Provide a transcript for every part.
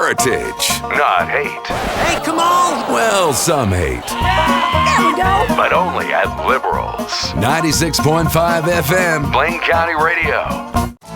heritage, not hate. Hey, come on! Well, some hate. There we go! But only at liberals. 96.5 FM, Blaine County Radio.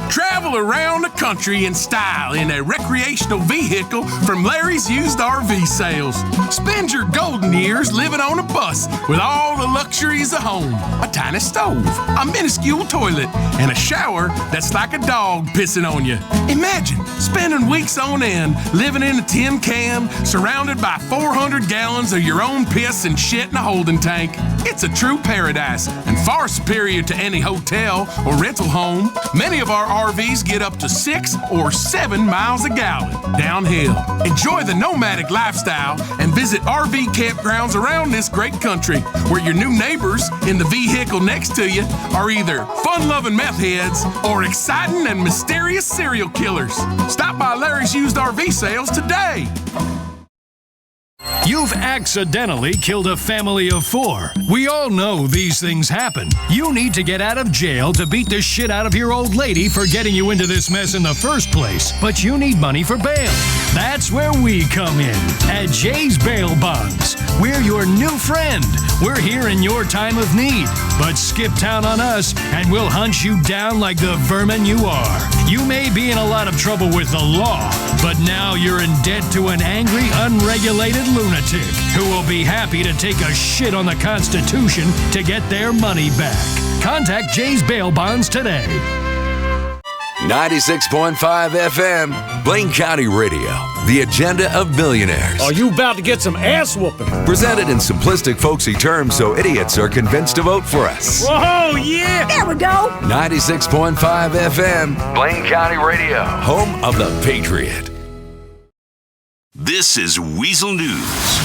Travel around the country in style in a recreational vehicle from Larry's Used RV Sales. Spend your golden years living on a bus with all the luxuries of home. A tiny stove, a minuscule toilet, and a shower that's like a dog pissing on you. Imagine spending weeks on end living in a tin can surrounded by 400 gallons of your own piss and shit in a holding tank. It's a true paradise and far superior to any hotel or rental home. Many of our RVs get up to 6 or 7 miles a gallon downhill. Enjoy the nomadic lifestyle and visit RV campgrounds around this great country where your new neighbors in the vehicle next to you are either fun-loving meth heads or exciting and mysterious serial killers. Stop by Larry's Used RV Sales today. You've accidentally killed a family of 4. We all know these things happen. You need to get out of jail to beat the shit out of your old lady for getting you into this mess in the first place, but you need money for bail. That's where we come in at Jay's Bail Bonds. We're your new friend. We're here in your time of need, but skip town on us and we'll hunt you down like the vermin you are. You may be in a lot of trouble with the law, but now you're in debt to an angry, unregulated lunatic who will be happy to take a shit on the Constitution to get their money back. Contact Jay's Bail Bonds today. 96.5 FM, Blaine County Radio, the agenda of billionaires. Are you about to get some ass whooping? Presented in simplistic, folksy terms so idiots are convinced to vote for us. Whoa, yeah! There we go! 96.5 FM, Blaine County Radio, home of the Patriot. This is Weasel News.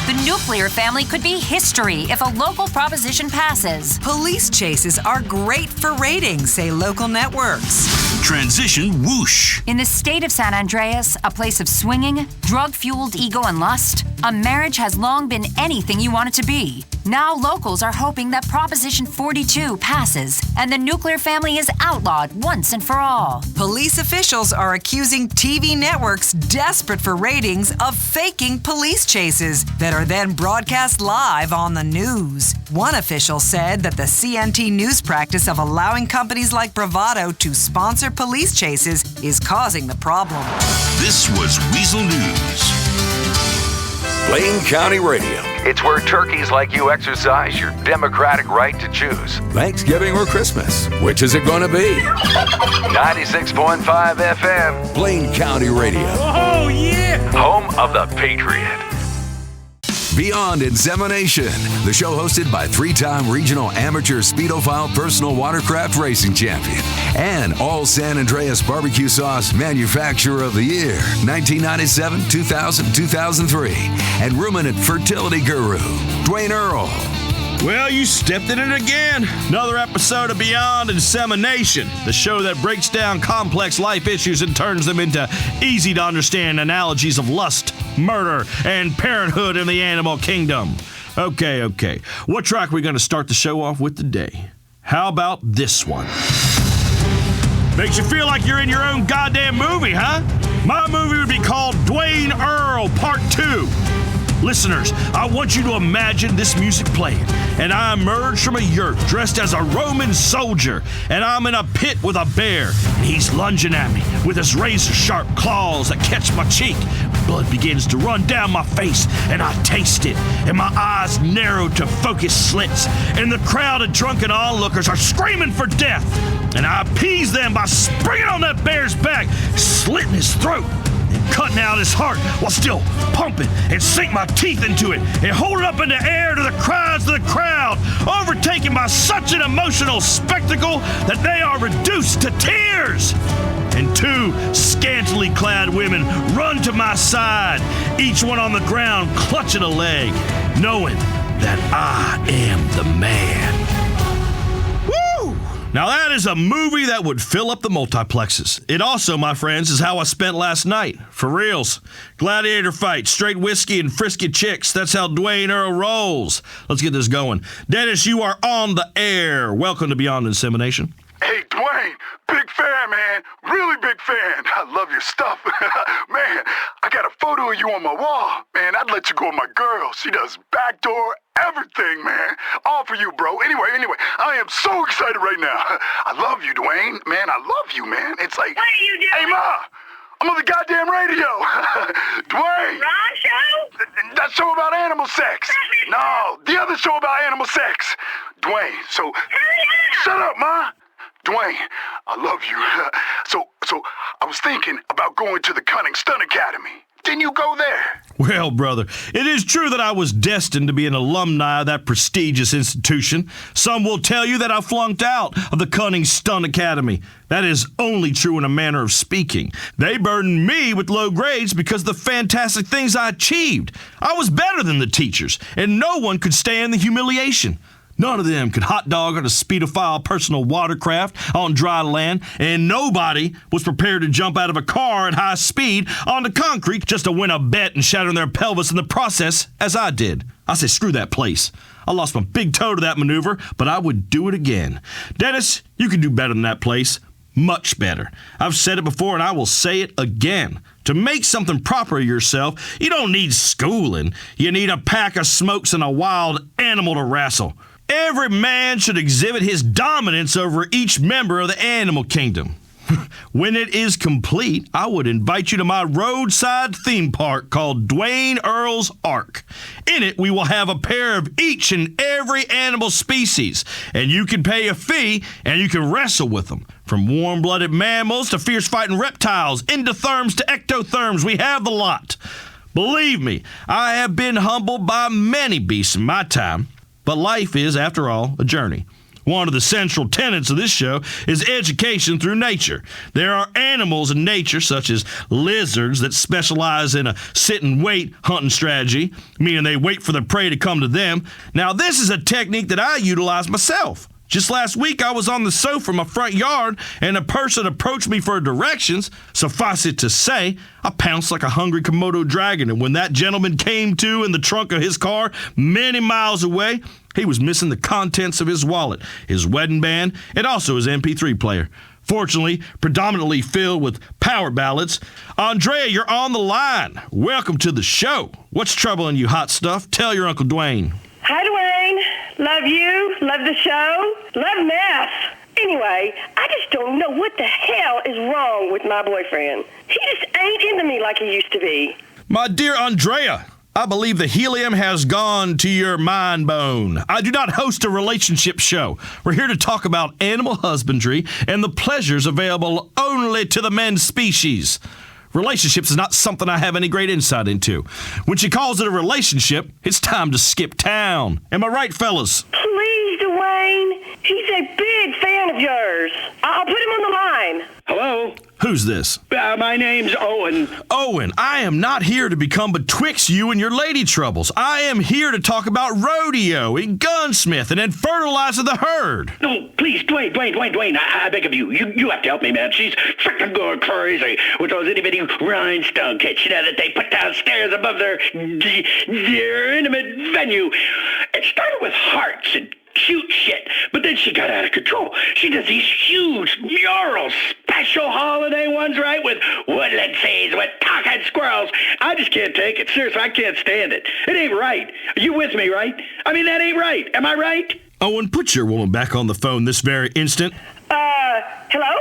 The nuclear family could be history if a local proposition passes. Police chases are great for ratings, say local networks. Transition whoosh. In the state of San Andreas, a place of swinging, drug-fueled ego and lust, a marriage has long been anything you want it to be. Now locals are hoping that Proposition 42 passes and the nuclear family is outlawed once and for all. Police officials are accusing TV networks desperate for ratings of faking police chases that are then broadcast live on the news. One official said that the CNT news practice of allowing companies like Bravado to sponsor police chases is causing the problem. This was Weasel News. Blaine County Radio. It's where turkeys like you exercise your democratic right to choose. Thanksgiving or Christmas. Which is it going to be? 96.5 FM, Blaine County Radio. Oh, yeah! Home of the Patriot. Beyond Insemination, the show hosted by 3-time regional amateur speedophile personal watercraft racing champion and all San Andreas barbecue sauce manufacturer of the year, 1997, 2000, 2003, and ruminant fertility guru, Duane Earl. Well, you stepped in it again. Another episode of Beyond Insemination, the show that breaks down complex life issues and turns them into easy-to-understand analogies of lust, murder, and parenthood in the animal kingdom. Okay. What track are we going to start the show off with today? How about this one? Makes you feel like you're in your own goddamn movie, huh? My movie would be called Duane Earl Part 2. Listeners, I want you to imagine this music playing, and I emerge from a yurt dressed as a Roman soldier, and I'm in a pit with a bear, and he's lunging at me with his razor-sharp claws that catch my cheek. Blood begins to run down my face, and I taste it, and my eyes narrow to focused slits, and the crowd of drunken onlookers are screaming for death, and I appease them by springing on that bear's back, slitting his throat, and cutting out his heart while still pumping, and sink my teeth into it and hold it up in the air to the cries of the crowd, overtaken by such an emotional spectacle that they are reduced to tears. And 2 scantily clad women run to my side, each one on the ground clutching a leg, knowing that I am the man. Now that is a movie that would fill up the multiplexes. It also, my friends, is how I spent last night. For reals. Gladiator fight, straight whiskey and frisky chicks. That's how Duane Earl rolls. Let's get this going. Dennis, you are on the air. Welcome to Beyond Insemination. Hey, Duane, big fan, man. Really big fan. I love your stuff. Man, I got a photo of you on my wall. Man, I'd let you go with my girl. She does backdoor everything, man. All for you, bro. Anyway, I am so excited right now. I love you, Duane. Man, I love you, man. It's like... What are you doing? Hey, Ma! I'm on the goddamn radio. Duane! Wrong show? That show about animal sex. No, the other show about animal sex. Duane, so... Hurry up! Shut up, Ma! Duane, I love you. So I was thinking about going to the Cunning Stunt Academy. Didn't you go there? Well, brother, it is true that I was destined to be an alumni of that prestigious institution. Some will tell you that I flunked out of the Cunning Stunt Academy. That is only true in a manner of speaking. They burdened me with low grades because of the fantastic things I achieved. I was better than the teachers, and no one could stand the humiliation. None of them could hot dog on a speedophile personal watercraft on dry land, and nobody was prepared to jump out of a car at high speed onto concrete just to win a bet and shatter their pelvis in the process, as I did. I said, screw that place. I lost my big toe to that maneuver, but I would do it again. Dennis, you can do better than that place. Much better. I've said it before, and I will say it again. To make something proper of yourself, you don't need schooling. You need a pack of smokes and a wild animal to wrestle. Every man should exhibit his dominance over each member of the animal kingdom. When it is complete, I would invite you to my roadside theme park called Duane Earl's Ark. In it, we will have a pair of each and every animal species, and you can pay a fee and you can wrestle with them. From warm-blooded mammals to fierce-fighting reptiles, endotherms to ectotherms, we have the lot. Believe me, I have been humbled by many beasts in my time. But life is, after all, a journey. One of the central tenets of this show is education through nature. There are animals in nature, such as lizards, that specialize in a sit-and-wait hunting strategy, meaning they wait for the prey to come to them. Now, this is a technique that I utilize myself. Just last week, I was on the sofa in my front yard, and a person approached me for directions. Suffice it to say, I pounced like a hungry Komodo dragon, and when that gentleman came to in the trunk of his car, many miles away, he was missing the contents of his wallet, his wedding band, and also his MP3 player. Fortunately, predominantly filled with power ballads. Andrea, you're on the line. Welcome to the show. What's troubling you, hot stuff? Tell your Uncle Duane. Hi, Duane. Love you. Love the show. Love meth. Anyway, I just don't know what the hell is wrong with my boyfriend. He just ain't into me like he used to be. My dear Andrea, I believe the helium has gone to your mind bone. I do not host a relationship show. We're here to talk about animal husbandry and the pleasures available only to the men's species. Relationships is not something I have any great insight into. When she calls it a relationship, it's time to skip town. Am I right, fellas? Please, Duane. He's a big fan of yours. I'll put him on the line. Hello? Who's this? My name's Owen. Owen, I am not here to become betwixt you and your lady troubles. I am here to talk about rodeo and gunsmithing and fertilizing the herd. No, please, Duane, I beg of you. You have to help me, man. She's freaking going crazy with those itty-bitty rhinestone kits, that they put downstairs above their intimate venue. It started with hearts and cute shit, but then she got out of control. She does these huge murals, special holiday ones, right, with woodland scenes, with talking squirrels. I just can't take it. Seriously, I can't stand it. It ain't right. Are you with me, right? I mean, that ain't right. Am I right? Owen, put your woman back on the phone this very instant. Hello?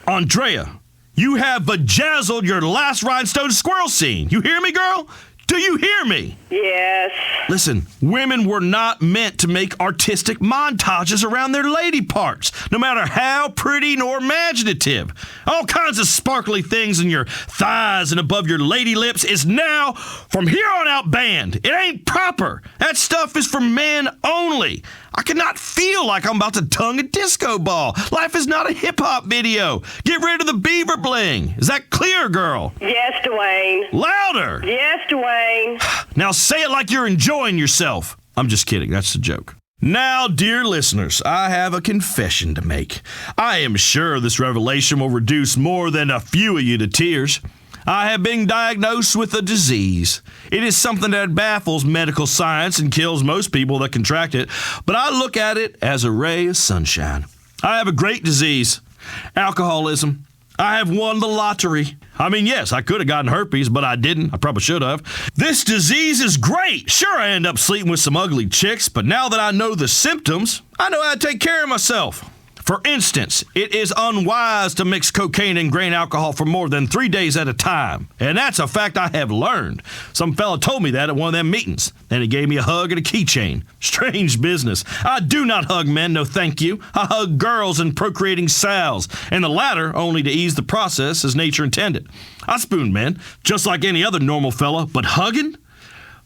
Andrea, you have bejazzled your last rhinestone squirrel scene. You hear me, girl? Do you hear me? Yes. Listen, women were not meant to make artistic montages around their lady parts, no matter how pretty nor imaginative. All kinds of sparkly things in your thighs and above your lady lips is now, from here on out, banned. It ain't proper. That stuff is for men only. I cannot feel like I'm about to tongue a disco ball. Life is not a hip-hop video. Get rid of the beaver bling. Is that clear, girl? Yes, Duane. Louder. Yes, Duane. Now say it like you're enjoying yourself. I'm just kidding. That's a joke. Now, dear listeners, I have a confession to make. I am sure this revelation will reduce more than a few of you to tears. I have been diagnosed with a disease. It is something that baffles medical science and kills most people that contract it, but I look at it as a ray of sunshine. I have a great disease, alcoholism. I have won the lottery. I mean, yes, I could have gotten herpes, but I didn't. I probably should have. This disease is great. Sure, I end up sleeping with some ugly chicks, but now that I know the symptoms, I know how to take care of myself. For instance, it is unwise to mix cocaine and grain alcohol for more than 3 days at a time. And that's a fact I have learned. Some fella told me that at one of them meetings. Then he gave me a hug and a keychain. Strange business. I do not hug men, no thank you. I hug girls and procreating sows, and the latter only to ease the process as nature intended. I spoon men, just like any other normal fella, but hugging?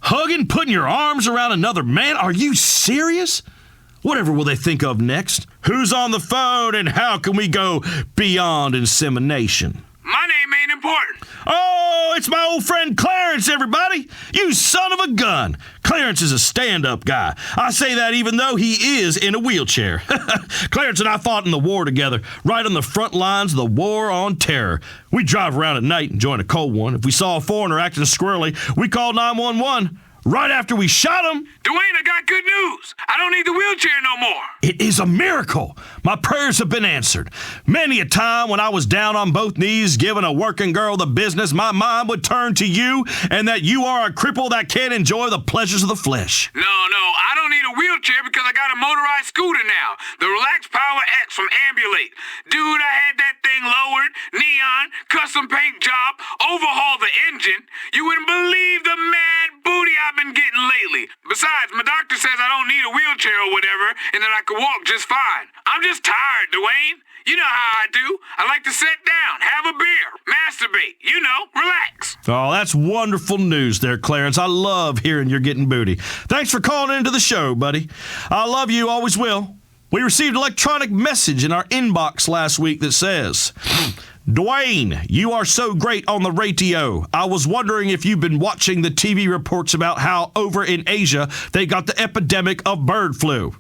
Hugging, putting your arms around another man? Are you serious? Whatever will they think of next? Who's on the phone and how can we go beyond insemination? My name ain't important. Oh, it's my old friend Clarence, everybody. You son of a gun. Clarence is a stand-up guy. I say that even though he is in a wheelchair. Clarence and I fought in the war together, right on the front lines of the war on terror. We drive around at night and join a cold one. If we saw a foreigner acting squirrely, we called 911. Right after we shot him. Duane, I got good news. I don't need the wheelchair no more. It is a miracle. My prayers have been answered. Many a time when I was down on both knees giving a working girl the business, my mind would turn to you and that you are a cripple that can't enjoy the pleasures of the flesh. No, I don't need a wheelchair because I got a motorized scooter now. The Relax Power X from Ambulate. Dude, I had that thing lowered, neon, custom paint job, overhauled the engine. You wouldn't believe the mad booty I've been getting lately. Besides, my doctor says I don't need a wheelchair or whatever, and that I can walk just fine. I'm just tired, Duane. You know how I do. I like to sit down, have a beer, masturbate, relax. Oh, that's wonderful news there, Clarence. I love hearing you're getting booty. Thanks for calling into the show, buddy. I love you, always will. We received an electronic message in our inbox last week that says, Duane, you are so great on the radio. I was wondering if you've been watching the TV reports about how over in Asia they got the epidemic of bird flu.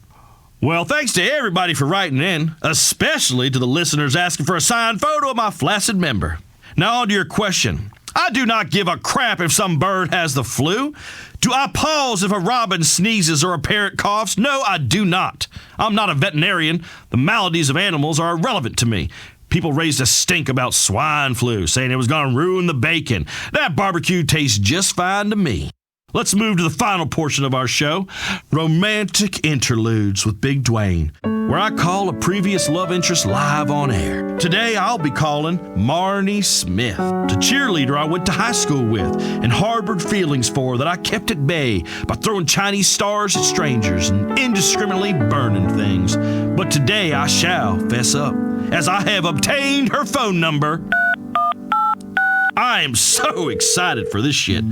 Well, thanks to everybody for writing in, especially to the listeners asking for a signed photo of my flaccid member. Now on to your question. I do not give a crap if some bird has the flu. Do I pause if a robin sneezes or a parrot coughs? No, I do not. I'm not a veterinarian. The maladies of animals are irrelevant to me. People raised a stink about swine flu, saying it was going to ruin the bacon. That barbecue tastes just fine to me. Let's move to the final portion of our show, Romantic Interludes with Big Duane, where I call a previous love interest live on air. Today, I'll be calling Marnie Smith, the cheerleader I went to high school with and harbored feelings for that I kept at bay by throwing Chinese stars at strangers and indiscriminately burning things. But today, I shall fess up, as I have obtained her phone number. I am so excited for this shit.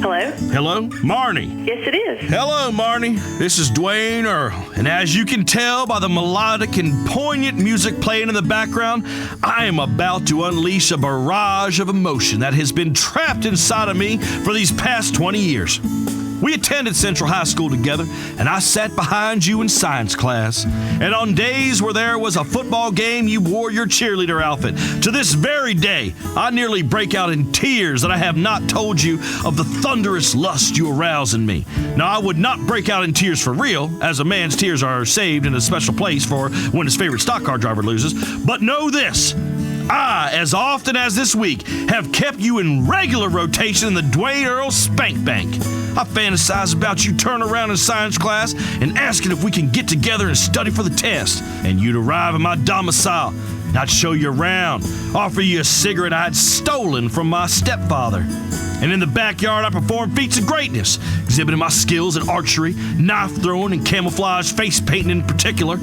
Hello? Hello? Marnie. Yes, it is. Hello, Marnie. This is Duane Earl. And as you can tell by the melodic and poignant music playing in the background, I am about to unleash a barrage of emotion that has been trapped inside of me for these past 20 years. We attended Central High School together, and I sat behind you in science class. And on days where there was a football game, you wore your cheerleader outfit. To this very day, I nearly break out in tears that I have not told you of the thunderous lust you arouse in me. Now, I would not break out in tears for real, as a man's tears are saved in a special place for when his favorite stock car driver loses. But know this. I, as often as this week, have kept you in regular rotation in the Duane Earl Spank Bank. I fantasize about you turning around in science class and asking if we can get together and study for the test, and you'd arrive at my domicile. I'd show you around, offer you a cigarette I had stolen from my stepfather. And in the backyard, I performed feats of greatness, exhibiting my skills in archery, knife throwing, and camouflage face painting in particular.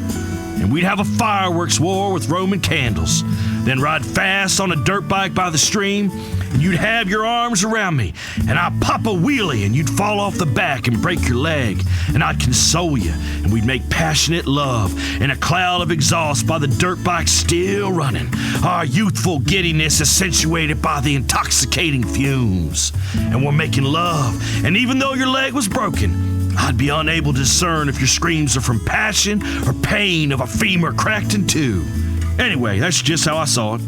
And we'd have a fireworks war with Roman candles, then ride fast on a dirt bike by the stream, and you'd have your arms around me, and I'd pop a wheelie, and you'd fall off the back and break your leg, and I'd console you, and we'd make passionate love in a cloud of exhaust by the dirt bike still running, our youthful giddiness accentuated by the intoxicating fumes. And we're making love, and even though your leg was broken, I'd be unable to discern if your screams are from passion or pain of a femur cracked in two. Anyway, that's just how I saw it.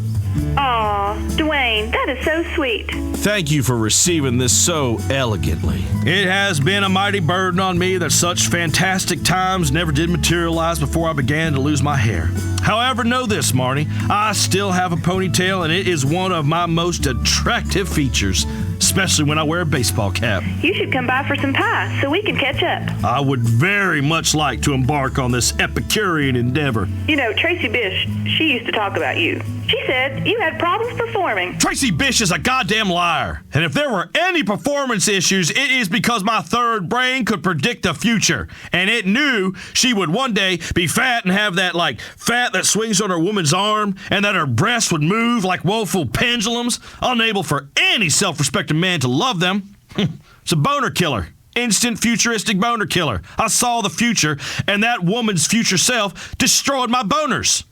Aw, Duane, that is so sweet. Thank you for receiving this so elegantly. It has been a mighty burden on me that such fantastic times never did materialize before I began to lose my hair. However, know this, Marnie, I still have a ponytail, and it is one of my most attractive features, especially when I wear a baseball cap. You should come by for some pie so we can catch up. I would very much like to embark on this Epicurean endeavor. You know, Tracy Bish, she used to talk about you. She said you had problems performing. Tracy Bish is a goddamn liar. And if there were any performance issues, it is because my third brain could predict the future. And it knew she would one day be fat and have that, fat that swings on her woman's arm, and that her breasts would move like woeful pendulums, unable for any self-respecting man to love them. It's a boner killer. Instant futuristic boner killer. I saw the future, and that woman's future self destroyed my boners.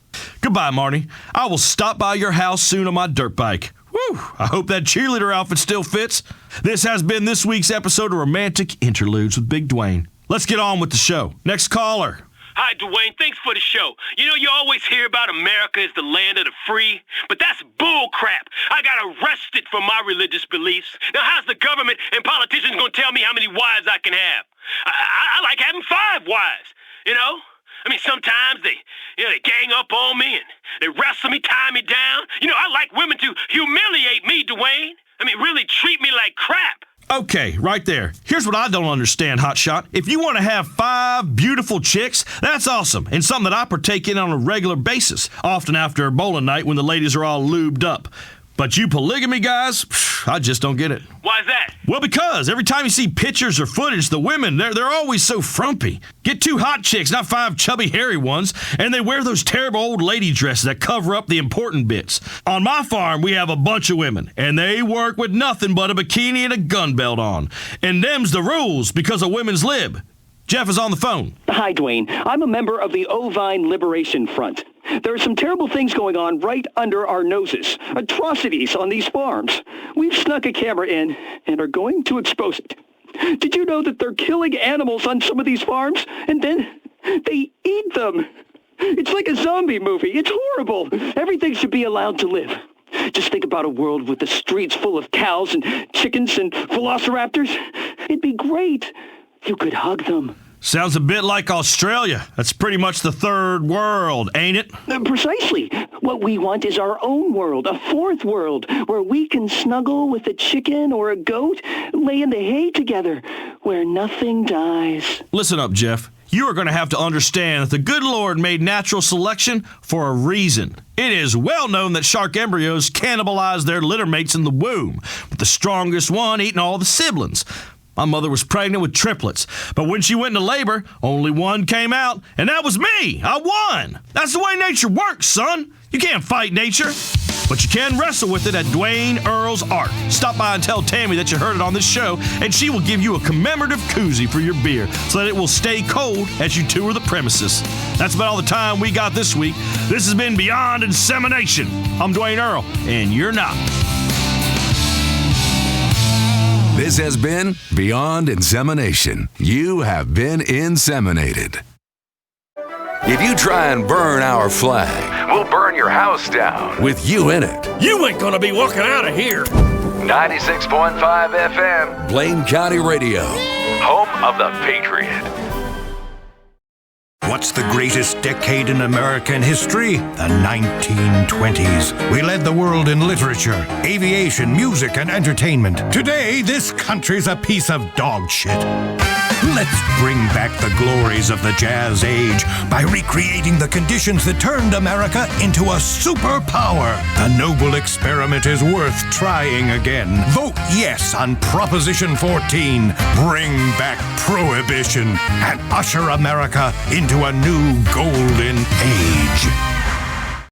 Goodbye, Marnie. I will stop by your house soon on my dirt bike. Whew, I hope that cheerleader outfit still fits. This has been this week's episode of Romantic Interludes with Big Duane. Let's get on with the show. Next caller. Hi, Duane. Thanks for the show. You know, you always hear about America as the land of the free, but that's bull crap. I got arrested for my religious beliefs. Now, how's the government and politicians going to tell me how many wives I can have? I like having 5 wives, you know? I mean, sometimes they gang up on me and they wrestle me, tie me down. You know, I like women to humiliate me, Duane. I mean, really treat me like crap. Okay, right there. Here's what I don't understand, Hotshot. If you want to have 5 beautiful chicks, that's awesome, and something that I partake in on a regular basis, often after a bowling night when the ladies are all lubed up. But you polygamy guys, I just don't get it. Why's that? Well, because every time you see pictures or footage, the women, they're always so frumpy. Get 2 hot chicks, not 5 chubby, hairy ones, and they wear those terrible old lady dresses that cover up the important bits. On my farm, we have a bunch of women, and they work with nothing but a bikini and a gun belt on. And them's the rules because of women's lib. Jeff is on the phone. Hi, Duane. I'm a member of the Ovine Liberation Front. There are some terrible things going on right under our noses. Atrocities on these farms. We've snuck a camera in and are going to expose it. Did you know that they're killing animals on some of these farms and then they eat them? It's like a zombie movie. It's horrible. Everything should be allowed to live. Just think about a world with the streets full of cows and chickens and velociraptors. It'd be great. You could hug them. Sounds a bit like Australia. That's pretty much the third world, ain't it? Precisely. What we want is our own world, a fourth world, where we can snuggle with a chicken or a goat, lay in the hay together, where nothing dies. Listen up, Jeff. You are going to have to understand that the good Lord made natural selection for a reason. It is well known that shark embryos cannibalize their litter mates in the womb, with the strongest one eating all the siblings. My mother was pregnant with triplets, but when she went into labor, only one came out, and that was me. I won. That's the way nature works, son. You can't fight nature, but you can wrestle with it at Duane Earl's Art. Stop by and tell Tammy that you heard it on this show, and she will give you a commemorative koozie for your beer so that it will stay cold as you tour the premises. That's about all the time we got this week. This has been Beyond Insemination. I'm Duane Earl, and you're not. This has been Beyond Insemination. You have been inseminated. If you try and burn our flag, we'll burn your house down with you in it. You ain't gonna be walking out of here. 96.5 FM, Blaine County Radio, home of the Patriot. What's the greatest decade in American history? The 1920s. We led the world in literature, aviation, music, and entertainment. Today, this country's a piece of dog shit. Let's bring back the glories of the Jazz Age by recreating the conditions that turned America into a superpower. The noble experiment is worth trying again. Vote yes on Proposition 14. Bring back Prohibition and usher America into a new golden age.